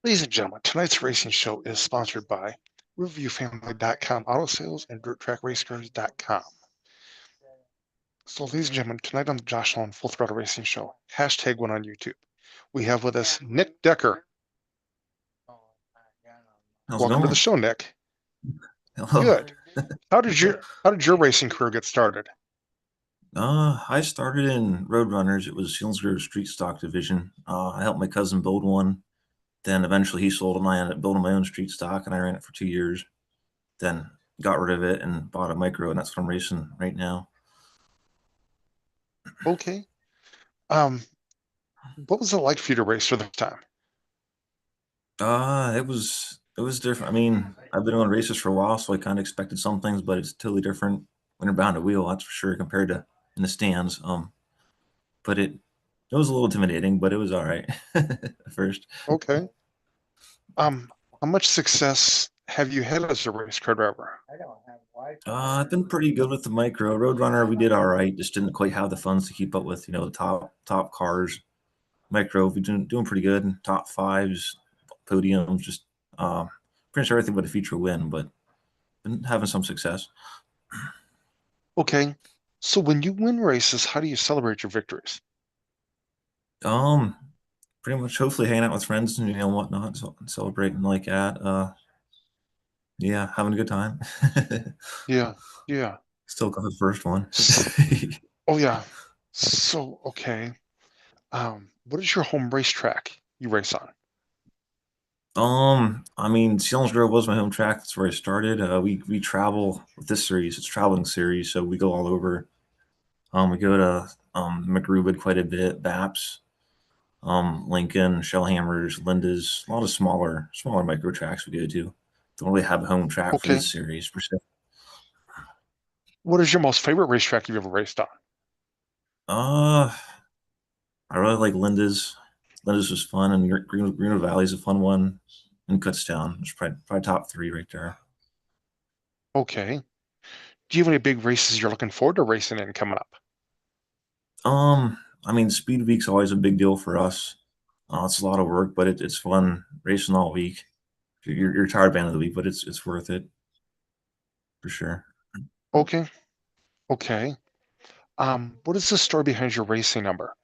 Ladies and gentlemen, tonight's racing show is sponsored by ReviewFamily.com Auto Sales and DirtTrackRaceCars.com. So, ladies and gentlemen, tonight on the Josh Nolan Full Throttle Racing Show, #1 on YouTube, we have with us Nick Decker. How's it Welcome to the going? show, Nick. Hello. Good. How did your racing career get started? I started in Roadrunners. It was Sealsgrove Street Stock Division. I helped my cousin build one. Then eventually he sold and I ended up building my own street stock and I ran it for 2 years. Then got rid of it and bought a micro, and that's what I'm racing right now. Okay. Um, what was it like for you to race for the first time? It was different. I mean, I've been on races for a while, so I kind of expected some things, but it's totally different when you're behind a wheel, that's for sure, compared to in the stands. But it was a little intimidating, but it was all right at first. Okay. How much success have you had as a race car driver? I've been pretty good with the micro. Roadrunner, we did all right. Just didn't quite have the funds to keep up with, the top cars. Micro, we doing pretty good. Top fives, podiums, just pretty much everything but a feature win, but been having some success. Okay. So when you win races, how do you celebrate your victories? Um, Pretty much hopefully hanging out with friends and whatnot, so celebrating like that. Yeah, having a good time. Yeah. Yeah. Still got the first one. Oh yeah. So okay. What is your home racetrack you race on? I mean, Selinsgrove was my home track. That's where I started. We travel with this series. It's a traveling series, so we go all over. We go to McRubid quite a bit, Baps, Lincoln, Shellhammers, Linda's, a lot of smaller micro tracks we go to. Don't really have a home track for Okay. this series per se. What is your most favorite racetrack you've ever raced on? Uh, I really like Linda's. Linda's was fun, and Green Valley's a fun one, and Kutztown. It's probably top three right there. Okay. Do you have any big races you're looking forward to racing in coming up? I mean, Speed Week's always a big deal for us. It's a lot of work, but it's fun racing all week. You're tired by the end of the week, but it's worth it for sure. Okay. Okay. What is the story behind your racing number?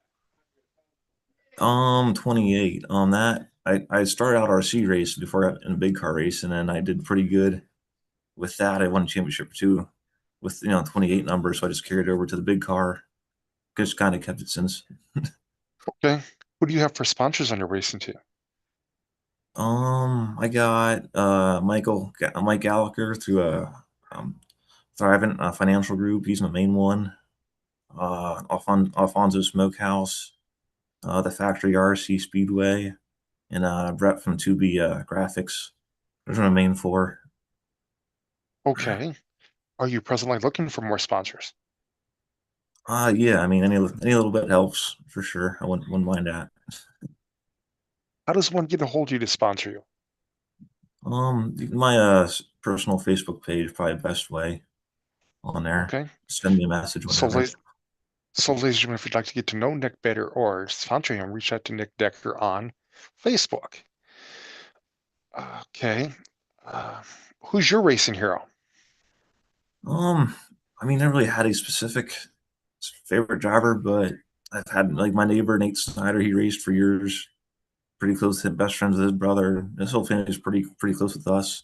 28. That I started out RC race before I got in a big car race, and then I did pretty good with that. I won a championship too with 28 numbers, so I just carried it over to the big car. Just kind of kept it since. Okay. Who do you have for sponsors on your racing team? I got Mike Gallagher through a Thrivent financial group. He's my main one. Alfonso Smokehouse, the Factory RC Speedway, and Brett from 2B Graphics. Those are my main four. Okay. Are you presently looking for more sponsors? Yeah, I mean, any little bit helps for sure. I wouldn't mind that. How does one get a hold of you to sponsor you? My personal Facebook page probably the best way on there. Okay. Send me a message, So, la- whatever. so ladies and gentlemen, if you'd like to get to know Nick better or sponsor him, reach out to Nick Decker on Facebook. Okay. Uh, who's your racing hero? Um, I mean, I never really had a specific favorite driver, but I've had like my neighbor Nate Snyder. He raced for years, pretty close to best friends with his brother. His whole family is pretty close with us.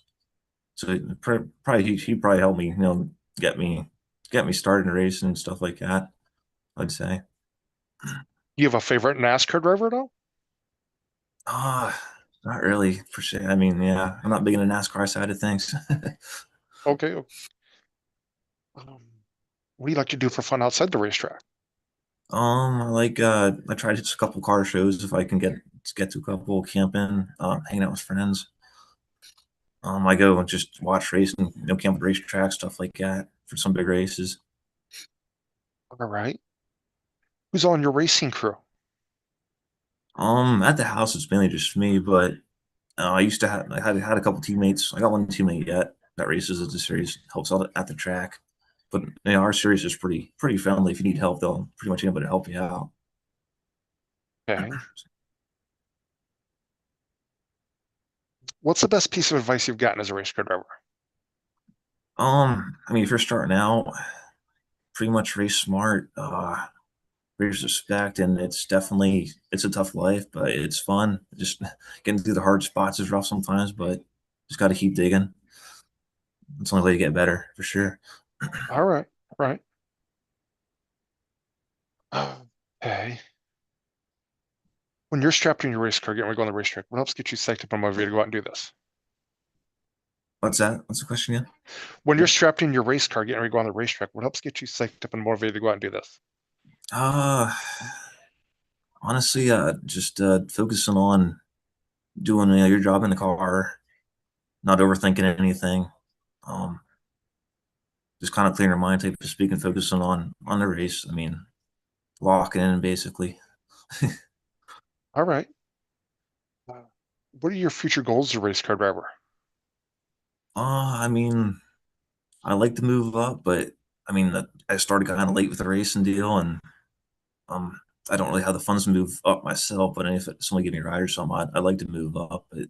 So probably he probably helped me, get me get me started in racing and stuff like that. I'd say. Do you have a favorite NASCAR driver at all? Not really per se. I mean, yeah, I'm not big into NASCAR side of things. Okay. What do you like to do for fun outside the racetrack? I try just a couple car shows if I can get to a couple camping, hanging out with friends. I go and just watch racing, camp at racetrack, stuff like that for some big races. All right. Who's on your racing crew? At the house it's mainly just me, but I used to have I had a couple teammates. I got one teammate yet that races at the series, helps out at the track. But our series is pretty friendly. If you need help, they'll pretty much anybody to help you out. Okay. What's the best piece of advice you've gotten as a race car driver? I mean, if you're starting out, pretty much race smart, race respect, and it's a tough life, but it's fun. Just getting through the hard spots is rough sometimes, but just got to keep digging. It's the only way to get better for sure. All right, all right. Okay. When you're strapped in your race car, getting ready to go on the racetrack, what helps get you psyched up and motivated to go out and do this? What's that? What's the question again? When you're strapped in your race car, getting ready to go on the racetrack, what helps get you psyched up and motivated to go out and do this? Uh, honestly, just focusing on doing your job in the car, not overthinking anything. Um, just kind of clearing your mind, type of speaking, focusing on the race. I mean, locking in basically. All right. What are your future goals as a race car driver? I mean, I like to move up, but I mean, I started kind of late with the racing deal, and um, I don't really have the funds to move up myself. But if somebody give me a ride or something, I'd like to move up. But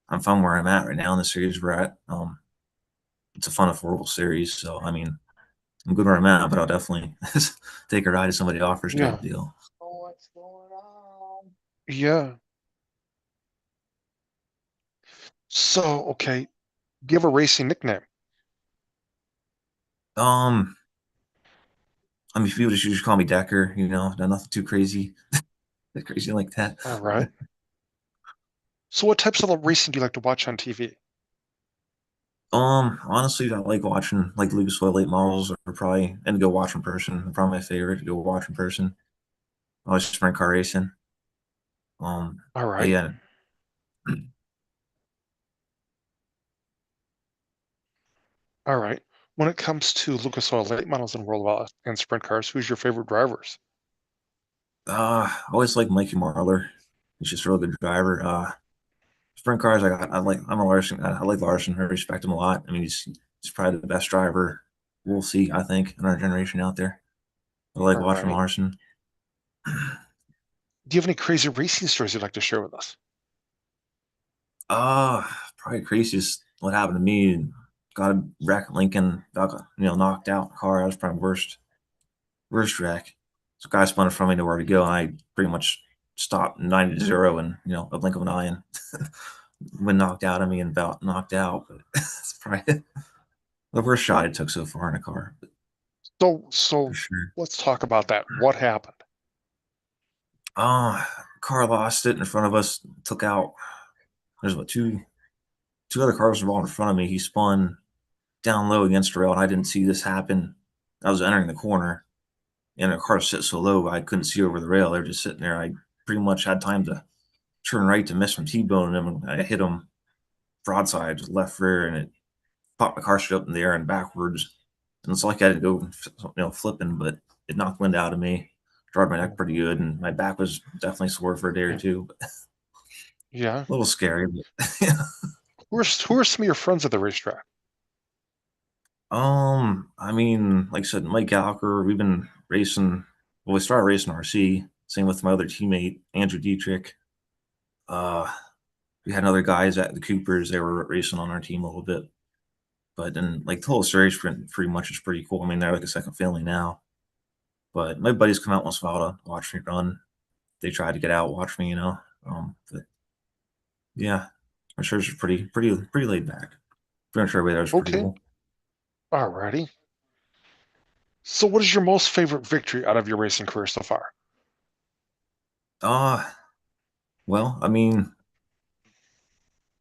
I'm fine where I'm at right now in the series we're at. It's a fun, affordable series, so I mean, I'm good where I'm at, but I'll definitely take a ride if somebody offers Yeah. type deal. Yeah. So, okay. Do you have a racing nickname? Um, I mean, people just call me Decker, nothing too crazy, crazy like that. All right. So, what types of racing do you like to watch on TV? Honestly, I like watching like Lucas Oil late models, or probably and go watch in person. They're probably my favorite to go watch in person. I like sprint car racing. All But right. yeah, All right. When it comes to Lucas Oil late models and World of and sprint cars, who's your favorite drivers? I always like Mikey Marler. He's just a really good driver. Sprint cars, I'm a Larson. I like Larson. I respect him a lot. I mean, he's probably the best driver we'll see, I think, in our generation out there. I like All watching right. Larson. Do you have any crazy racing stories you'd like to share with us? Probably craziest what happened to me. Got a wreck at Lincoln. Got knocked out in the car. That was probably worst wreck. So guy spun in front of me, nowhere to go. And I pretty much stopped 90 to 0 and a blink of an eye and when knocked out of me and about knocked out. But it's probably the worst shot I took so far in a car, but for So sure. let's talk about that. What happened? Uh car lost it in front of us, took out there's what two other cars involved in front of me. He spun down low against the rail and I didn't see this happen. I was entering the corner and the car sit so low I couldn't see over the rail. They were just sitting there. I pretty much had time to turn right to miss from T-boning him, and I hit him broadside, left rear, and it popped my car straight up in the air and backwards. And it's like I didn't go, flipping, but it knocked wind out of me, jarred my neck pretty good, and my back was definitely sore for a day or two. But a Yeah. little scary, but yeah. Who are some of your friends at the racetrack? I mean, like I said, Mike Gallagher, we've been racing. Well, we started racing RC. Same with my other teammate Andrew Dietrich. Uh, we had other guys at the Coopers. They were racing on our team a little bit. But then, like, the whole series pretty much is pretty cool. I mean, they're like a second family now. But my buddies come out once in a while to watch me run. They try to get out, watch me, But yeah, our series is pretty laid back. Pretty much everybody there was pretty Okay. cool. Alrighty. So what is your most favorite victory out of your racing career so far? Uh, well, I mean,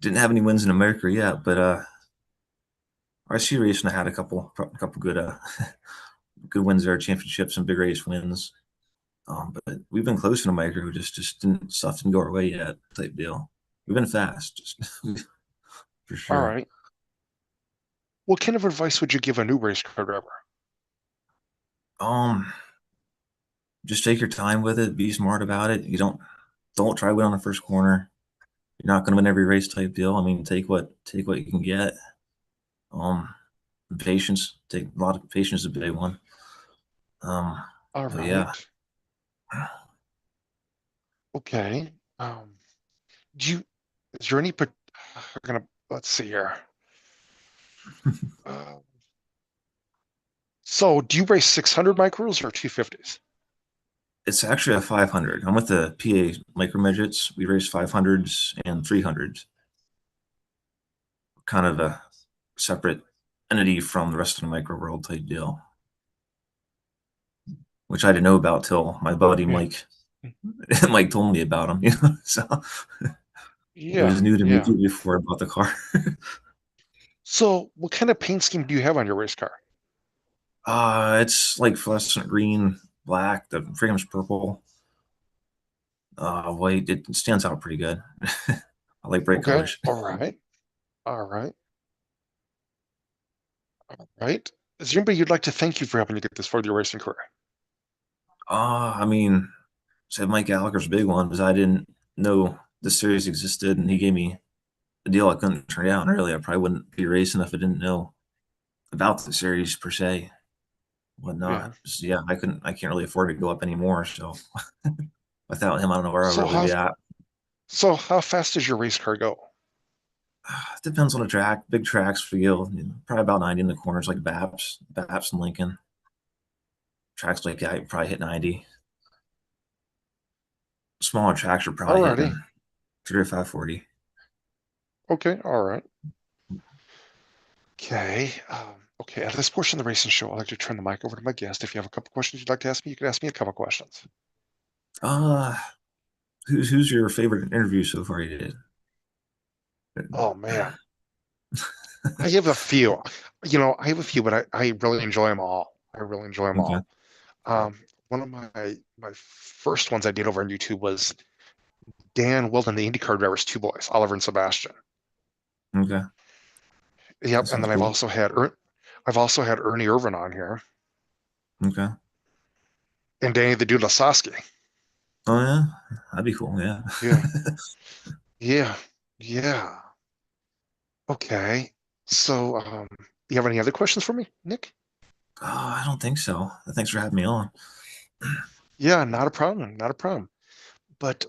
didn't have any wins in America yet, but RC racing, I had a couple good good wins there, championships and big race wins. But we've been close in America. We just didn't stuff didn't go our way yet, type deal. We've been fast, just for All sure. right. What kind of advice would you give a new race car driver? Um, just take your time with it. Be smart about it. You don't try to win on the first corner. You're not going to win every race, type deal. I mean, take what you can get. Um, patience. Take a lot of patience is a big one. Um, All but yeah. right. Okay. Do you, is there any, We're gonna let's see here. Uh, so, do you race 600 micros or 250s? It's actually a 500. I'm with the PA micro midgets. We race 500s and 300s. Kind of a separate entity from the rest of the micro world type deal, which I didn't know about till my buddy Yeah. Mike Mike told me about him. So it Yeah, was new to me yeah. too before I bought the car. So, what kind of paint scheme do you have on your race car? It's like fluorescent green, black. The frame's purple, white. It stands out pretty good. I like bright Okay, colors. all right, all right, all right. Is there anybody you'd like to thank you for helping you get this far with your racing career? I mean, said Mike Gallagher's a big one because I didn't know the series existed, and he gave me a deal I couldn't turn down. Really, I probably wouldn't be racing if I didn't know about the series per se, Yeah. whatnot. Just, yeah, I couldn't. I can't really afford to go up anymore. So without him, I don't know where I'll So really how be at. so how fast does your race car go? Depends on the track. Big tracks for you, probably about 90 in the corners, like Baps and Lincoln. Tracks like that, you probably hit 90. Smaller tracks are probably Alrighty. hitting 35, 40. Okay, all right. Okay. Okay, at this portion of the racing show, I'd like to turn the mic over to my guest. If you have a couple questions you'd like to ask me, you can ask me a couple questions. Uh, who's your favorite interview so far you did? Oh man. I have a few. I have a few, but I really enjoy them all. I really enjoy them Okay, all. One of my first ones I did over on YouTube was Dan Wilden, the IndyCar drivers, two boys, Oliver and Sebastian. okay, that Yep, and sounds then cool. I've also had Ernie Irvin on here Okay. and Danny the Dude Lasowski. Oh yeah, that'd be cool. Yeah. Yeah, yeah, yeah. Okay. So, you have any other questions for me, Nick? Oh, I don't think so. Thanks for having me on. Yeah, not a problem, not a problem. But,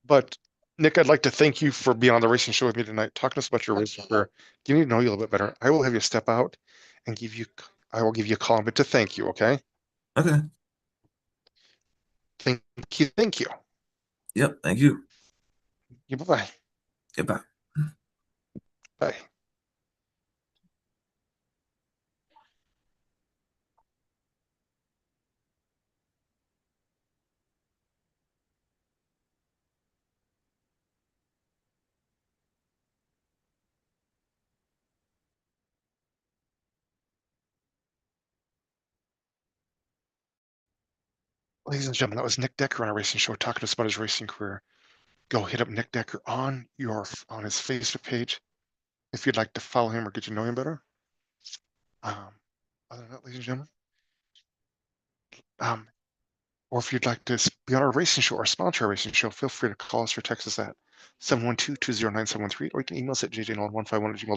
but Nick, I'd like to thank you for being on the racing show with me tonight, talking to us about your racing career, getting to know you a little bit better. I will have you step out and I will give you a call, but to thank you. Okay. Okay. Thank you. Thank you. Yep. Thank you. Bye. Goodbye. Bye. Ladies and gentlemen, that was Nick Decker on a racing show talking to us about his racing career. Go hit up Nick Decker on his Facebook page if you'd like to follow him or get to know him better. Um, Other than that, ladies and gentlemen, um, or if you'd like to be on our racing show or sponsor our racing show, feel free to call us or text us at 712-209-713, or you can email us at jjnolan151@gmail.com.